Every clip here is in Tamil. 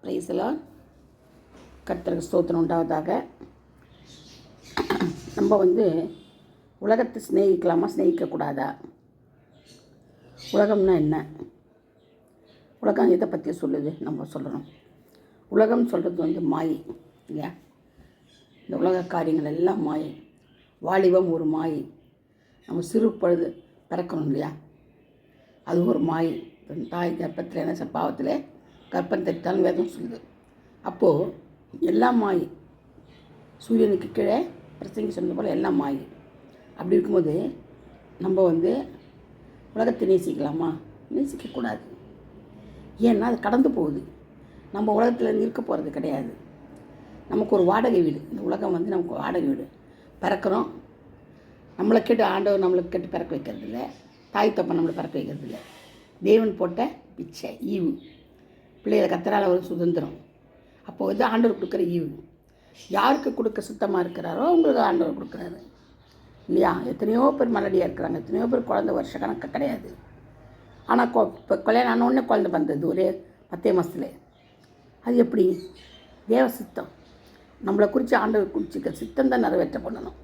பிரைஸ்லாம் கர்த்தருக்கு ஸ்தோத்திரம் உண்டாவதாக. நம்ம உலகத்தை சிநேகிக்கலாமா, சிநேகிக்கக்கூடாதா? உலகம்னா என்ன? உலகம் எதை பற்றி சொல்லுது? நம்ம சொல்லணும். உலகம் சொல்கிறது மாயை இல்லையா? இந்த உலக காரியங்கள் எல்லாம் மாயை. வாலிபம் ஒரு மாயை. நம்ம சிறு பொழுது பிறக்கணும் இல்லையா? அது ஒரு மாயை. தாய் கர்ப்பத்தில் என்ன பாவத்தில் கர்ப்பம் தரித்தாலும் வேதம் சொல்லுது. அப்போது எல்லாம் மாயை. சூரியனுக்கு கீழே பிரசங்கி சொன்னது போல் எல்லாம் மாயை. அப்படி இருக்கும்போது நம்ம உலகத்தை நேசிக்கலாமா? நேசிக்கக்கூடாது. ஏன்னா அது கடந்து போகுது. நம்ம உலகத்தில் இருக்க போகிறது கிடையாது. நமக்கு ஒரு வாடகை வீடு. இந்த உலகம் நமக்கு வாடகை வீடு. பிறக்கிறோம், நம்மளை கேட்டு ஆண்டவர் நம்மளுக்கு கேட்டு பிறக்க வைக்கிறதில்ல. தாய் தப்பன் நம்மளை பிறக்க வைக்கிறதில்ல. தேவன் போட்ட பிச்சை, ஈவு. பிள்ளைகளை கத்தரால் ஒரு சுதந்திரம். அப்போது ஆண்டவர் கொடுக்குற ஈவு. யாருக்கு கொடுக்க சுத்தமாக இருக்கிறாரோ அவங்களுக்கு ஆண்டவர் கொடுக்குறாரு இல்லையா? எத்தனையோ பேர் மலடியாக இருக்கிறாங்க, எத்தனையோ பேர் குழந்தை வருஷ கணக்கு கிடையாது. ஆனால் இப்போ கல்யாணம் ஆனோடனே குழந்தை வந்தது ஒரே 10 மாதத்துல. அது எப்படி? தேவ சித்தம். நம்மளை குறித்து ஆண்டவர் குறிச்சிக்க சித்தம் தான் நிறைவேற்ற பண்ணணும்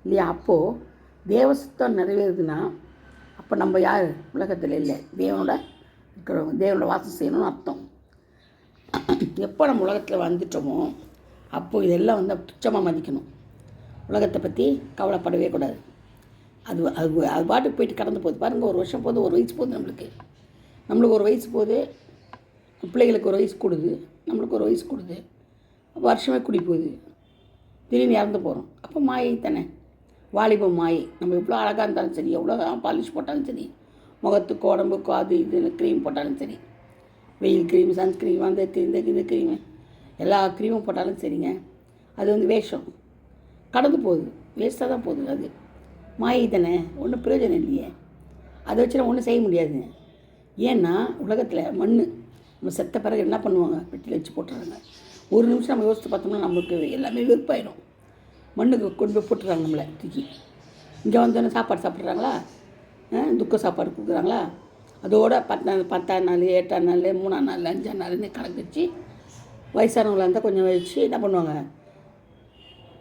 இல்லையா? அப்போது தேவ சித்தம் நிறைவேறுதுன்னா அப்போ நம்ம யார்? உலகத்தில் இல்லை, தேவனோட இருக்கிறவங்க. தேவனோட வாசம் செய்யணும்னு அர்த்தம். எப்போ நம்ம உலகத்தில் வந்துட்டோமோ அப்போது இதெல்லாம் துச்சமாக மதிக்கணும். உலகத்தை பற்றி கவலைப்படவே கூடாது. அது அது அது பாட்டுக்கு போயிட்டு கடந்து போகுது. பாருங்கள், ஒரு வருஷம் போகுது, ஒரு வயசு போகுது. நம்மளுக்கு ஒரு வயசு போகுது, பிள்ளைகளுக்கு ஒரு வயசு கூடுது, நம்மளுக்கு ஒரு வயசு கூடுது, வருஷமே கூடி போகுது, திடீர்னு இறந்து போகிறோம். அப்போ மாயை தானே, வாலிபம் மாயை. நம்ம எவ்வளோ அழகாக இருந்தாலும் சரி, எவ்வளோ பாலிஷ் போட்டாலும் சரி, முகத்துக்கு உடம்புக்கு அது இது க்ரீம் போட்டாலும் சரி, வெயில் க்ரீம், சன்ஸ்க்ரீம், இந்த க்ரீமு, எல்லா க்ரீமும் போட்டாலும் சரிங்க, அது வேஷம். கடந்து போகுது, வேஸ்ட்டாக தான் போகுது. அது மாயை தானே, ஒன்றும் பிரயோஜனம் இல்லையே. அதை வச்சு நம்ம ஒன்றும் செய்ய முடியாதுங்க. ஏன்னா உலகத்தில் மண், நம்ம செத்த பிறகு என்ன பண்ணுவாங்க? பெட்டியில் வச்சு போட்டுறாங்க. ஒரு நிமிஷம் நம்ம யோசித்து பார்த்தோம்னா நம்மளுக்கு எல்லாமே வெறுப்பாயிடும். மண்ணுக்கு கொண்டு போய் போட்டுறாங்க நம்மளை தூக்கி. இங்கே வந்தோடனே சாப்பாடு சாப்பிட்றாங்களா? துக்க சாப்பாடு கொடுக்குறாங்களா? அதோட 10ஆம் நாள், 8ஆம் நாள், 3ஆம் நாள், 5ஆம் நாள்னு கணக்கு வச்சு வயசானவங்களாக இருந்தால் கொஞ்சம் வச்சு என்ன பண்ணுவாங்க?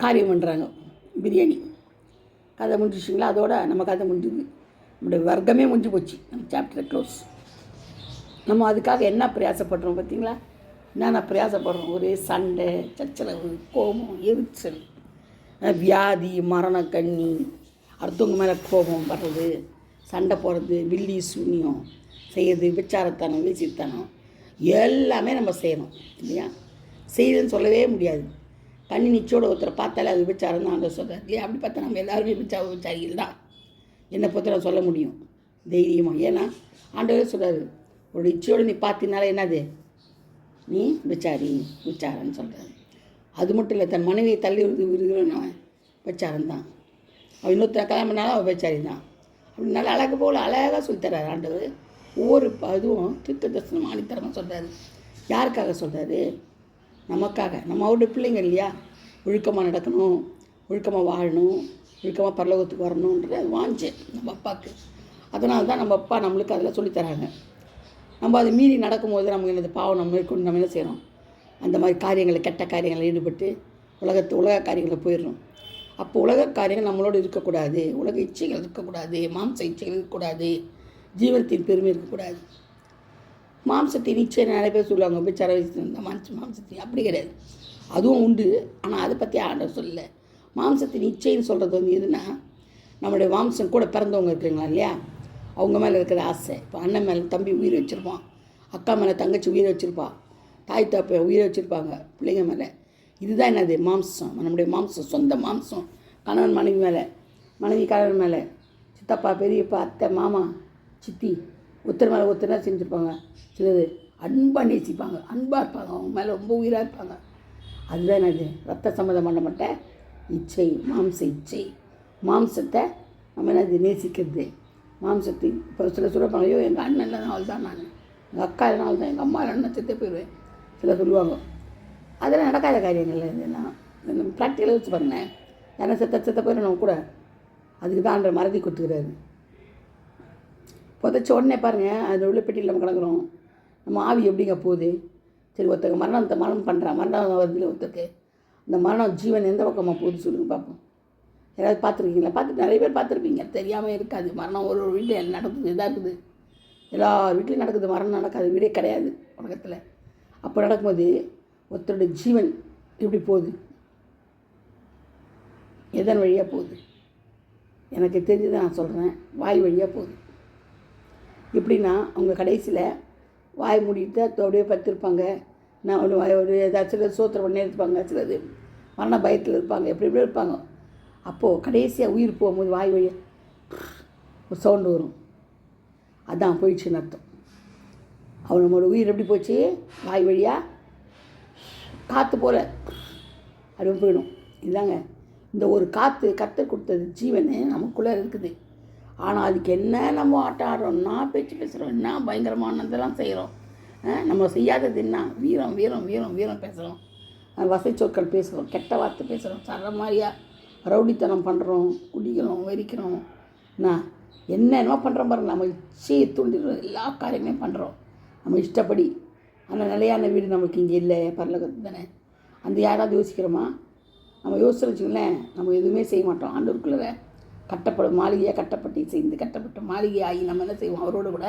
காரியம் பண்ணுறாங்க. பிரியாணி கதை முடிஞ்சிச்சிங்களா? அதோட நம்ம கதை முடிஞ்சுது. நம்முடைய வர்க்கமே முடிஞ்சு போச்சு. நம்ம சாப்டர் க்ளோஸ். நம்ம அதுக்காக என்ன பிரயாசப்படுறோம் பார்த்தீங்களா? என்னென்ன பிரயாசப்படுறோம்? ஒரே சண்டை, சச்சரவு, கோபம், எரிச்சல், வியாதி, மரணக்கண்ணி, அடுத்தவங்க மேலே கோபம் வர்றது, சண்டை போடுறது, வில்லி சூன்யம் செய்கிறது, விபச்சாரத்தனம், வீசித்தனம் எல்லாமே நம்ம செய்யணும் இல்லையா? செய்யுதுன்னு சொல்லவே முடியாது. கண்ணி நிச்சயோட ஒருத்தரை பார்த்தாலே அது விபச்சாரம் தான் ஆண்டவர் சொல்கிறார் இல்லையா? அப்படி பார்த்தா நம்ம எல்லாருமே விபச்சாரிகள் தான். என்னை பொறுத்த நான் சொல்ல முடியும் தைரியமாக. ஏன்னா ஆண்டவரே சொல்கிறாரு, ஒரு இச்சையோடு நீ பார்த்தினால என்னது? நீ விபச்சாரன்னு சொல்கிறாரு. அது மட்டும் இல்லை, தன் மனைவியை தள்ளி விடுகிறவன் விபச்சாரம் தான். அவன் இன்னொருத்தனை கல்யாணம் பண்ணாலும் அவன் விபச்சாரி தான். அப்படின்னால அழகு போல் அழகாக சொல்லித்தரார் ஆண்டவர். ஒவ்வொரு அதுவும் தீர்க்க தரிசனம் ஆணித்தரமாக சொல்கிறாரு. யாருக்காக சொல்கிறாரு? நமக்காக. நம்ம அவருடைய பிள்ளைங்க இல்லையா? ஒழுக்கமாக நடக்கணும், ஒழுக்கமாக வாழணும், ஒழுக்கமாக பரலோகத்துக்கு வரணுன்றது அது வாஞ்சேன் நம்ம அப்பாவுக்கு. அதனால தான் நம்ம அப்பா நம்மளுக்கு அதில் சொல்லித்தராங்க. நம்ம அதை மீறி நடக்கும்போது நமக்கு என்னது பாவம் நம்ம மேற்கொண்டு நம்ம என்ன செய்கிறோம்? அந்த மாதிரி காரியங்களை, கெட்ட காரியங்களில் ஈடுபட்டு உலக காரியங்களை போயிடணும். அப்போ உலக காரியங்கள் நம்மளோடு இருக்கக்கூடாது. உலக இச்சைகள் இருக்கக்கூடாது, மாம்ச இச்சைகள் இருக்கக்கூடாது, ஜீவனத்தின் பெருமை இருக்கக்கூடாது. மாம்சத்தின் இச்சை நிறைய பேர் சொல்லுவாங்க, விபச்சார மாம்சத்தின். அப்படி கிடையாது, அதுவும் உண்டு. ஆனால் அதை பற்றி ஆண்டவர் சொல்லலை. மாம்சத்தின் இச்சைன்னு சொல்கிறது எதுனா, நம்மளுடைய மாம்சம் கூட பிறந்தவங்க இருக்கிறீங்களா இல்லையா? அவங்க மேலே இருக்கிற ஆசை. இப்போ அண்ணன் மேலே தம்பி உயிர் வச்சுருப்பான், அக்கா மேலே தங்கச்சி உயிரை வச்சுருப்பான், தாய் தாப்பை உயிரை வச்சுருப்பாங்க பிள்ளைங்க மேலே. இதுதான் என்னது? மாம்சம். நம்முடைய மாம்சம், சொந்த மாம்சம். கணவன் மனைவி மேலே, மனைவி கணவன் மேலே, சித்தப்பா, பெரியப்பா, அத்தை, மாமா, சித்தி, ஒருத்தர் மேலே ஒருத்தர் செஞ்சுருப்பாங்க. சிலது அன்பாக நேசிப்பாங்க, அன்பாக இருப்பாங்க, அவங்க மேலே ரொம்ப உயிராக இருப்பாங்க. அதுதான் என்னது? ரத்த சம்மந்தம் பண்ணப்பட்ட இச்சை, மாம்ச இச்சை. மாம்சத்தை நம்ம என்னது? நேசிக்கிறது. மாம்சத்தை இப்போ சில சொல்லுவாங்க, ஐயோ எங்கள் அண்ணன் இல்லைனா அவள் தான், நான் எங்கள் அக்கா இல்லைனா அவள் தான், எங்கள் அம்மா இல்லைன்னா செத்தே போயிடுவேன் சில சொல்லுவாங்க. அதெல்லாம் நடக்காத காரியங்கள். இதெல்லாம் நம்ம ப்ராக்டிக்கலாக வச்சு பாருங்களேன். யாரும் செத்த போயிடணும் கூட, அதுக்கு தான் ஆண்டவர் மறதி கொடுத்துக்கிறாரு. புதைச்ச உடனே பாருங்கள், அதில் உள்ள பெட்டியில் நம்ம கிடக்குறோம். நம்ம ஆவி எப்படிங்க போகுது? சரி, ஒருத்தங்க மரணம் பண்ணுறான், மரணம் வருதுல ஒருத்தருக்கு, இந்த மரணம் ஜீவன் எந்த பக்கமாக போகுது சொல்லுங்க பார்ப்போம். யாராவது பார்த்துருக்கீங்களா? பார்த்துட்டு நிறைய பேர் பார்த்துருப்பீங்க, தெரியாமல் இருக்காது. மரணம் ஒரு வீட்டில் நடக்குது, இதாக இருக்குது, எல்லா வீட்லையும் நடக்குது. மரணம் நடக்காது வீடே கிடையாது உலகத்தில். அப்போ நடக்கும்போது ஒருத்தருடைய ஜீவன் எப்படி போகுது, எதன் வழியாக போகுது? எனக்கு தெரிஞ்சதை நான் சொல்கிறேன். வாய் வழியாக போகுது. எப்படின்னா, அவங்க கடைசியில் வாய் மூடிட்டு அப்படியே படுத்திருப்பாங்க. நான் ஒரு ஏதாச்சும் சோத்திரம் பண்ணி இருப்பாங்க, சிலது மரண பயத்தில் இருப்பாங்க, எப்படி எப்படி இருப்பாங்க. அப்போது கடைசியாக உயிர் போகும்போது வாய் வழியாக ஒரு சவுண்டு வரும். அதான் போயிடுச்சுன்னு அர்த்தம். நம்மளோட உயிர் எப்படி போச்சு? வாய் வழியாக காற்று போல் அப்படி போயிடும். இதுதாங்க இந்த ஒரு காற்று கற்றுக் கொடுத்தது ஜீவனு நமக்குள்ளே இருக்குது. ஆனால் அதுக்கு என்ன நம்ம ஆட்டம் ஆடுறோம்னா, பேச்சு பேசுகிறோம், என்ன பயங்கரமானதெல்லாம் செய்கிறோம். நம்ம செய்யாதது என்ன? வீரம் வீரம் வீரம் வீரம் பேசுகிறோம், வசை சொற்கள் பேசுகிறோம், கெட்ட வார்த்தை பேசுகிறோம், சர்ற மாதிரியா ரவுடித்தனம் பண்ணுறோம், குடிக்கிறோம், வெறிக்கிறோம். என்னென்னமோ பண்ணுறோம் பாருங்க. நம்ம இச்சையை தூண்டிடுறோம், எல்லா காரியங்களையும் பண்ணுறோம் நம்ம இஷ்டப்படி. ஆனால் நிலையான வீடு நமக்கு இங்கே இல்லை, பரலோகத்து தானே. அந்த யாராவது யோசிக்கிறோமா? நம்ம யோசிச்சு வச்சுங்களேன், நம்ம எதுவுமே செய்ய மாட்டோம். ஆண்டவருக்குள்ளே கட்டப்படும் மாளிகையாக கட்டப்பட்டு செய்து கட்டப்பட்ட மாளிகை ஆகி நம்ம என்ன செய்வோம்? அவரோடு கூட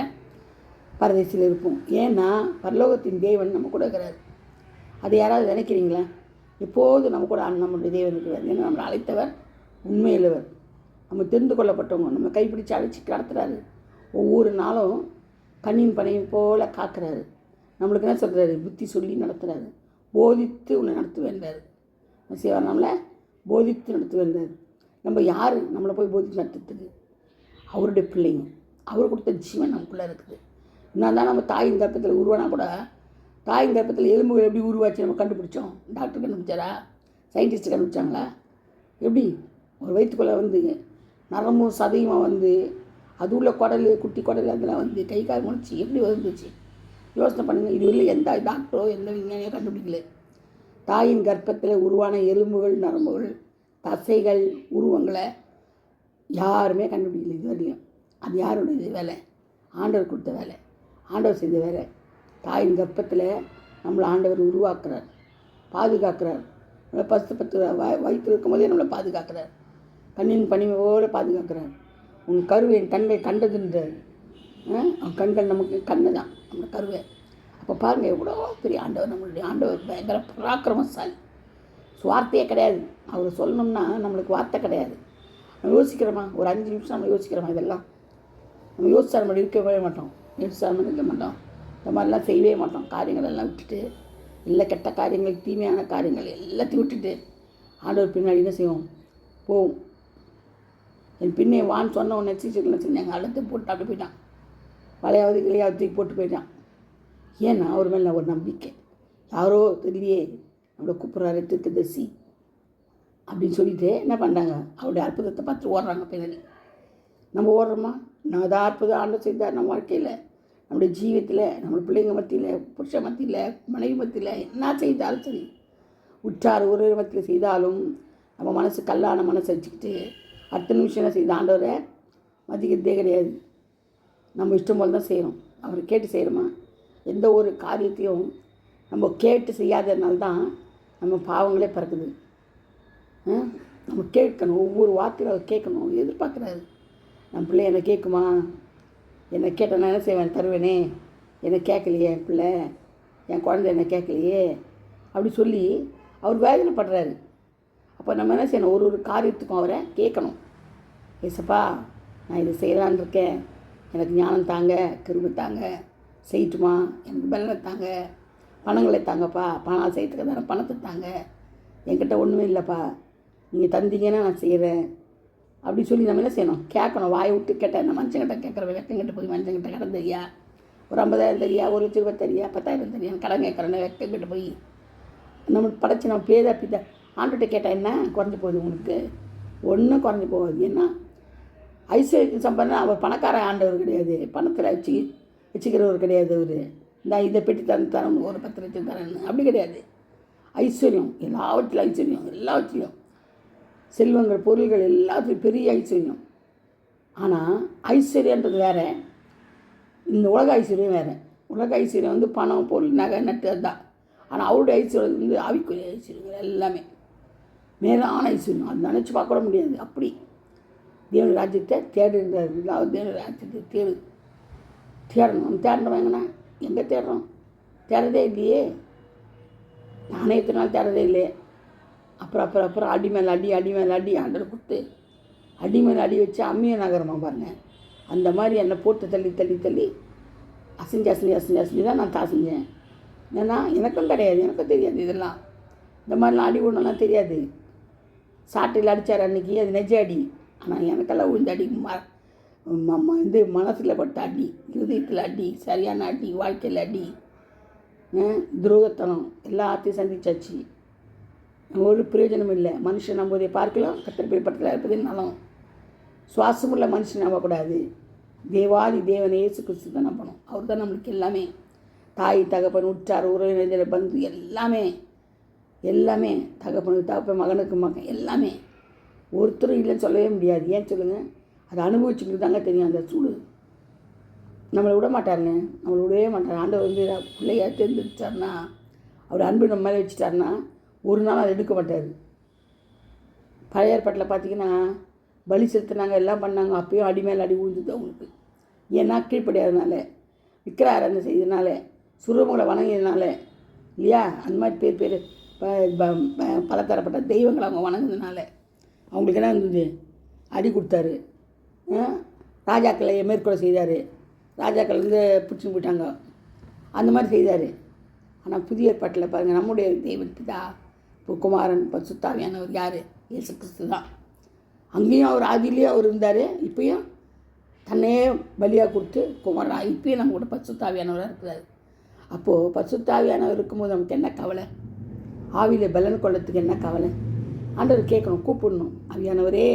பரதேசியில் இருப்போம். ஏன்னா பரலோகத்தின் தேவன் நம்ம கூட இருக்கிறார். அதை யாராவது நினைக்கிறீங்களா? எப்போது நம்ம கூட நம்மளுடைய தேவன் இருக்கிறார். ஏன்னா நம்மளை அழைத்தவர் உண்மையுள்ளவர், நம்ம தெரிந்து கொள்ளப்பட்டவங்க, நம்ம கைப்பிடிச்சு அழைச்சி நடத்துகிறாரு. ஒவ்வொரு நாளும் கண்ணின் பனையும் போல் காக்கிறாரு. நம்மளுக்கு என்ன சொல்கிறாரு? புத்தி சொல்லி நடத்துகிறாரு. போதித்து உன்னை நடத்துவேன்றார். செய்வார், நம்மளை போதித்து நடத்துவேன்றார். நம்ம யார் நம்மளை போய் போதித்து நடத்துறதுக்கு? அவருடைய பிள்ளைங்க. அவர் கொடுத்த ஜீவன் நமக்குள்ளே இருக்குது. இன்னும் தான் நம்ம தாயின் கர்ப்பத்தில் உருவானா கூட, தாயின் கர்ப்பத்தில் எலும்புகள் எப்படி உருவாச்சு நம்ம கண்டுபிடிச்சோம். டாக்டர் கண்டுபிடிச்சாரா? சயின்டிஸ்ட் கண்டுபிடிச்சாங்களா? எப்படி ஒரு வயிற்றுக்குள்ளே வந்து நரம்பும் சதையுமாக வந்து அது உள்ள குடல், குட்டி குடல், அதெல்லாம் வந்து கை கால் முடிச்சு எப்படி வந்துச்சு? யோசனை பண்ணுங்கள். இது இல்லை எந்த டாக்டரோ எந்த விஞ்ஞானியோ கண்டுபிடிக்கல. தாயின் கர்ப்பத்தில் உருவான எலும்புகள், நரம்புகள், தசைகள், உருவங்களை யாருமே கண்டுபிடிக்கல இது வரையும். அது யாருடைய வேலை? ஆண்டவர் கொடுத்த வேலை, ஆண்டவர் செய்த வேலை. தாயின் கர்ப்பத்தில் நம்மளை ஆண்டவர் உருவாக்குறார், பாதுகாக்கிறார். நம்மளை 10 வயிற்று இருக்கும் போதே நம்மளை பாதுகாக்கிறார். கண்ணின் பனிமையோடு பாதுகாக்கிறார். உன் கருவை என் கண்ணை கண்டதுன்றார். அவன் கண்கள் நமக்கு கண்ணு தான் நம்ம கருவை. அப்போ பாருங்கள், எவ்வளோ பெரிய ஆண்டவர் நம்மளுடைய ஆண்டவர். பயங்கர பராக்கிரமசாலி. வார்த்தையே கிடையாது. அவர் சொல்லணும்னா நம்மளுக்கு வார்த்தை கிடையாது. நம்ம யோசிக்கிறோமா? ஒரு 5 நிமிஷம் நம்ம யோசிக்கிறோமா? இதெல்லாம் நம்ம யோசிச்சா நம்ம இருக்கவே மாட்டோம், யோசிச்சாமல் இருக்க மாட்டோம். இந்த மாதிரிலாம் செய்யவே மாட்டோம். காரியங்கள் எல்லாம் விட்டுட்டு, இல்லை கெட்ட காரியங்கள், தீமையான காரியங்கள் எல்லாத்தையும் விட்டுட்டு ஆண்டவர் பின்னாடி என்ன செய்வோம்? போவோம். என் பின்னே வான்னு சொன்ன உடனே சீச்சர்லாம் செஞ்சாங்க. அழுத்து போட்டு அப்படி போயிட்டான். வளையாவது கிளையாவது தூக்கி போட்டு போயிட்டான். ஏன்னா அவர் மேலே ஒரு நம்பிக்கை. யாரோ தெரியலையே நம்மளை கூப்பிட்றாரு தீர்க்கதரிசி அப்படின்னு சொல்லிட்டு என்ன பண்ணுறாங்க? அவருடைய அற்புதத்தை பார்த்து ஓடுறாங்க பின்னாடி. நம்ம ஓடுறோமா? நான் அதை அற்புதம் ஆண்டவர் செய்தார் நம்ம வாழ்க்கையில், நம்முடைய ஜீவியத்தில், நம்ம பிள்ளைங்க மத்தியில், புருஷ மத்தியில், மனைவி மத்தியில் என்ன செய்தாலும் சரி, உற்றார் ஒரு மத்தியில் செய்தாலும் நம்ம மனசு கல்லான மனசை வச்சுக்கிட்டு அடுத்த நிமிஷம் என்ன செய்த ஆண்டவரை மதிக்கிறதே கிடையாது. நம்ம இஷ்டம் போல் தான் செய்கிறோம். அவரை கேட்டு செய்கிறோமா? எந்த ஒரு காரியத்தையும் நம்ம கேட்டு செய்யாததுனால தான் நம்ம பாவங்களே பிறக்குது. நம்ம கேட்கணும், ஒவ்வொரு வார்த்தையும் அவர் கேட்கணும், எதிர்பார்க்குறாரு. நம்ம பிள்ளை என்னை கேட்குமா? என்னை கேட்டால் நான் என்ன செய்வேன்? தருவேனே. என்னை கேட்கலையே என் பிள்ளை, என் குழந்தை என்னை கேட்கலையே அப்படி சொல்லி அவர் வேதனைப்படுறாரு. அப்போ நம்ம என்ன செய்யணும்? ஒரு காரியத்துக்கும் அவரை கேட்கணும். ஏசப்பா, நான் இதை செய்யலான்னு இருக்கேன், எனக்கு ஞானம் தாங்க, கிருபை தாங்க, செய்யட்டுமா, எனக்கு பலனை தாங்க, பணங்களை தாங்கப்பா, பணம் செய்யறதுக்கு தானே பணத்தை தாங்க, என்கிட்ட ஒன்றுமே இல்லைப்பா, நீங்கள் தந்தீங்கன்னா நான் செய்கிறேன் அப்படி சொல்லி நம்ம என்ன செய்யணும்? கேட்கணும். வாயை விட்டு கேட்டேன். நான் மனுஷங்கிட்ட கேட்குற வெக்கங்கிட்ட போய் மனுஷங்கிட்ட கடன் தெரியா, ஒரு 50,000 தெரியா, 1,20,000 தெரியா, 10,000 தெரியா, கடன் கேட்குறேன்னு வெக்கங்கிட்ட போய் நம்மளுக்கு படைச்சி நம்ம பேதா பிதா ஆண்டுகிட்ட கேட்டால் என்ன குறைஞ்சி போகுது? உங்களுக்கு ஒன்றும் குறைஞ்சி போகாது. ஏன்னா ஐஸ்வர்யத்தின் சம்பந்தம் அவர் பணக்கார ஆண்டவர் கிடையாது, பணத்தில் வச்சுக்கிறவர் கிடையாது. அவர் இந்த இதை பெட்டி தரம் ஒரு 10 லட்சம் தரேன்னு அப்படி கிடையாது. ஐஸ்வர்யம் எல்லாவற்றிலும், ஐஸ்வர்யம் எல்லாவற்றிலும், செல்வங்கள் பொருள்கள் எல்லாத்துலையும் பெரிய ஐஸ்வர்யம். ஆனால் ஐஸ்வர்யன்றது வேறு, இந்த உலக ஐஸ்வர்யம் வேறு. உலக ஐஸ்வர்யம் வந்து பணம், பொருள், நகை, நட்டு, அதுதான். ஆனால் அவருடைய ஐஸ்வர்யம் வந்து ஆவிக்குரிய ஐஸ்வர்யங்கள் எல்லாமே மேலான ஐஸ்வர்யம். அது நினச்சி பார்க்க கூட முடியாது. அப்படி தேவன் ராஜ்யத்தை தேடுகிறார். தேவன் ராஜ்யத்தை தேடணும். தேடுறவங்கன்னா எங்கே தேடுறோம்? தேடுறதே இல்லையே. நானே எத்தனை நாள் தேடுறதே இல்லையே. அப்புறம் அடி மேலே அடி ஆண்டரை கொடுத்து அடி மேலே அடி வச்சு அம்மியை நகரமாக பாருங்கள். அந்த மாதிரி என்னை போட்டு தள்ளி அசைஞ்சு தான் நான் செஞ்சேன். ஏன்னா எனக்கும் கிடையாது, எனக்கும் தெரியாது இதெல்லாம். இந்த மாதிரிலாம் அடி ஒன்றுலாம் தெரியாது. சாட்டையில் அடித்தார் அன்றைக்கி, அது நெஜ அடி. ஆனால் எனக்கெல்லாம் விழுந்த அடி இது மனசில் பட்ட அடி, இருதயத்தில் அடி, சரியான அடி, வாழ்க்கையில் அடி, துரோகத்தனம் எல்லாத்தையும் சந்திச்சாச்சு. ஒரு பிரயோஜனம் இல்லை. மனுஷன் நம்புவதை பார்க்கலாம், கர்த்தர் பின்பற்றல இருப்பதே நலம். சுவாசமுள்ள மனுஷன் நம்பக்கூடாது. தேவாதி தேவனை இயேசு கிறிஸ்து தான் நம்பணும். அவர் தான் நம்மளுக்கு எல்லாமே. தாய் தகப்பன் உற்றார் உறவினர் பந்து எல்லாமே தகப்பன் மகனுக்கு மகன் எல்லாமே. ஒருத்தரும் இல்லைன்னு சொல்லவே முடியாது. ஏன் சொல்லுங்கள்? அதை அனுபவிச்சுக்கிட்டு தாங்க தெரியும். அந்த சூடு நம்மளை விட மாட்டாருங்க, நம்மளை விடவே மாட்டார். ஆண்டவர் வந்து பிள்ளையா தேர்ந்தெடுத்தார்னா, அவர் அன்பு நம்ம மேலே வச்சுட்டாருன்னா ஒரு நாள் அதை எடுக்க மாட்டார். பழைய ஏற்பாட்டில் பார்த்தீங்கன்னா பலி செலுத்தினாங்க, எல்லாம் பண்ணாங்க. அப்பயும் அடி மேலே அடி விழுந்துது அவங்களுக்கு. ஏன்னா கீழ்ப்படியாதனால, விக்கிரகாராதனை செய்ததுனால, சுரூபங்களை வணங்கியதுனால இல்லையா? அந்த மாதிரி பேர் பலதரப்பட்ட தெய்வங்களை அவங்க வணங்குறதுனால அவங்களுக்கு என்ன இருந்தது? அடி கொடுத்தாரு. ராஜாக்களை மேற்கொள்ள செய்தார். ராஜாக்கள் வந்து பிடிச்சின்னு போயிட்டாங்க. அந்த மாதிரி செய்தார். ஆனால் புதிய ஏற்பாட்டில் பாருங்கள், நம்முடைய தெய்வம் பிதா குமாரன் பரிசுத்த ஆவியானவர் யார்? இயேசு கிறிஸ்து தான். அங்கேயும் அவர் ஆதியிலேயே அவர் இருந்தார். இப்போயும் தன்னையே பலியாக கொடுத்து குமாரன் இப்போயும் நம்ம கூட பரிசுத்த ஆவியானவராக இருக்கிறார். அப்போது பரிசுத்த ஆவியானவர் இருக்கும்போது நமக்கு என்ன கவலை? ஆவியில் பலன் கொள்ளத்துக்கு என்ன கவலை? ஆண்டவர் கேட்கணும், கூப்பிடணும். ஆவியானவரே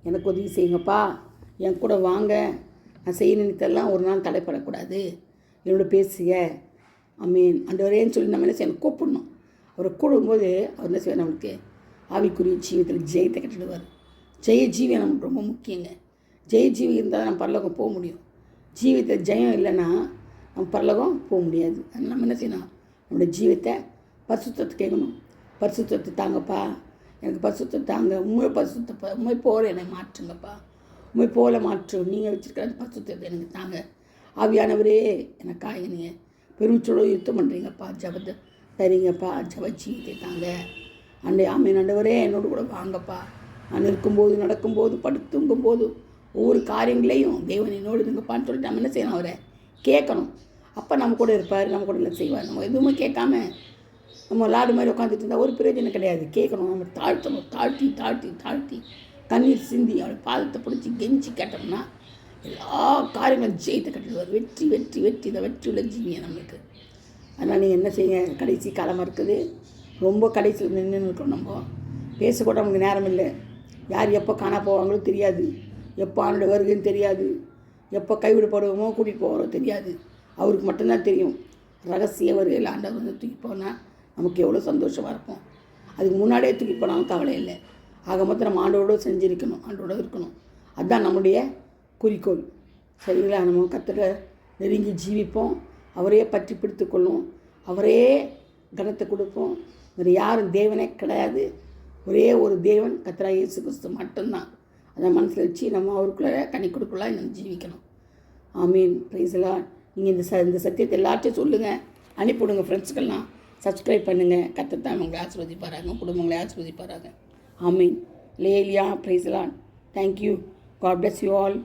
எனக்கு உதவி செய்யுங்கப்பா, என் கூட வாங்க, நான் செய்யணுத்தெல்லாம் ஒரு நாள் தடைப்படக்கூடாது, என்னோட பேசுங்க அமீன் ஆண்டவரேன்னு சொல்லி நம்ம என்ன செய்யணும்? கூப்பிடணும். அவரை கூடும்போது அவர் என்ன செய்வார்? நம்மளுக்கு ஆவிக்குரிய ஜீவியத்தில் ஜெயத்தை கட்டிடுவார். ஜீவியம் நமக்கு ரொம்ப முக்கியங்க. ஜீவி இருந்தால் தான் நம்ம பரலோகம் போக முடியும். ஜீவியத்தில் ஜெயம் இல்லைன்னா நம்ம பரலோகம் போக முடியாது. அதனால் நம்ம என்ன செய்யணும்? நம்மளுடைய ஜீவியத்தை பரிசுத்தத்தை கேட்கணும். பரிசுத்தத்தை தாங்கப்பா, எனக்கு பரிசுத்தத்தை தாங்க, உண்மை போல என்னை மாற்றுங்கப்பா, உண்மை போல மாற்றும், நீங்கள் வச்சுருக்கிற அந்த பரிசுத்தத்தை எனக்கு தாங்க. ஆவியானவரே எனக்காக நீங்கள் பெருமிச்சோடு யுத்தம் பண்ணுறீங்கப்பா, ஜபத்தை தரீங்கப்பா, ஜப ஜீவித்தை தாங்க. ஆமீன் ஆண்டவரே என்னோடு கூட வாங்கப்பா. நான் இருக்கும்போது, நடக்கும்போது, தூங்கும்போது, ஒவ்வொரு காரியங்களையும் தேவன் என்னோடு இருங்கப்பான்னு சொல்லிட்டு நம்ம என்ன செய்யணும்? அவரை கேட்கணும். அப்போ நம்ம கூட இருப்பார், நம்ம கூட எல்லாம் செய்வார். நம்ம எதுவுமே கேட்காம நம்ம லாடு மாதிரி உட்காந்துட்டு இருந்தால் ஒரு பிரயோஜனம் கிடையாது. கேட்கணும். நம்ம தாழ்த்தணும். தாழ்த்தி கண்ணீர் சிந்தி அவளை பாதத்தை பிடிச்சி கெஞ்சி கேட்டோம்னா எல்லா காரியங்களும் ஜெயித்த கட்டுவார். வெற்றி இந்த வெற்றி உள்ள ஜீவியை நம்மளுக்கு. அதனால் நீங்கள் என்ன செய்யுங்க? கடைசி காலமாக இருக்குது. ரொம்ப கடைசியில் நின்று இருக்கணும். நம்ம பேசக்கூட நமக்கு நேரம் இல்லை. யார் எப்போ காணா போவாங்களோ தெரியாது, எப்போ ஆண்டோட வருகைன்னு தெரியாது, எப்போ கைவிடப்படுவோமோ கூட்டிகிட்டு போகிறோ தெரியாது. அவருக்கு மட்டும்தான் தெரியும். ரகசிய வருகையில் ஆண்டவர் வந்து தூக்கி போனால் நமக்கு எவ்வளோ சந்தோஷமாக இருக்கும். அதுக்கு முன்னாடியே தூக்கி போனாலும் கவலை இல்லை. ஆக மொத்தம் நம்ம ஆண்டோடு செஞ்சிருக்கணும், ஆண்டோடு இருக்கணும். அதுதான் நம்முடைய குறிக்கோள். சரிங்களா? நம்ம கர்த்தரை நெருங்கி ஜீவிப்போம், அவரே பற்றி பிடித்து கொள்ளும், அவரே கனத்தை கொடுப்போம். வேறு யாரும் தேவனே கிடையாது. ஒரே ஒரு தேவன் கர்த்தராகிய இயேசு கிறிஸ்து மட்டும்தான். அதை மனசில் வச்சு நம்ம அவருக்குள்ளே கனி கொடுக்கலாம், நம்ம ஜீவிக்கணும். ஆமீன். Praise lord. நீங்கள் இந்த சத்தியத்தை எல்லாத்தையும் சொல்லுங்கள், அனுப்பிவிடுங்க ஃப்ரெண்ட்ஸுக்கெல்லாம். சப்ஸ்கிரைப் பண்ணுங்கள். கர்த்தர் தான் உங்களை ஆசீர்வதிப்பாராங்க, குடும்பங்களை ஆசீர்வதிப்பாராங்க. ஆமீன். லேலியா. Praise Lord. Thank you. God bless you all.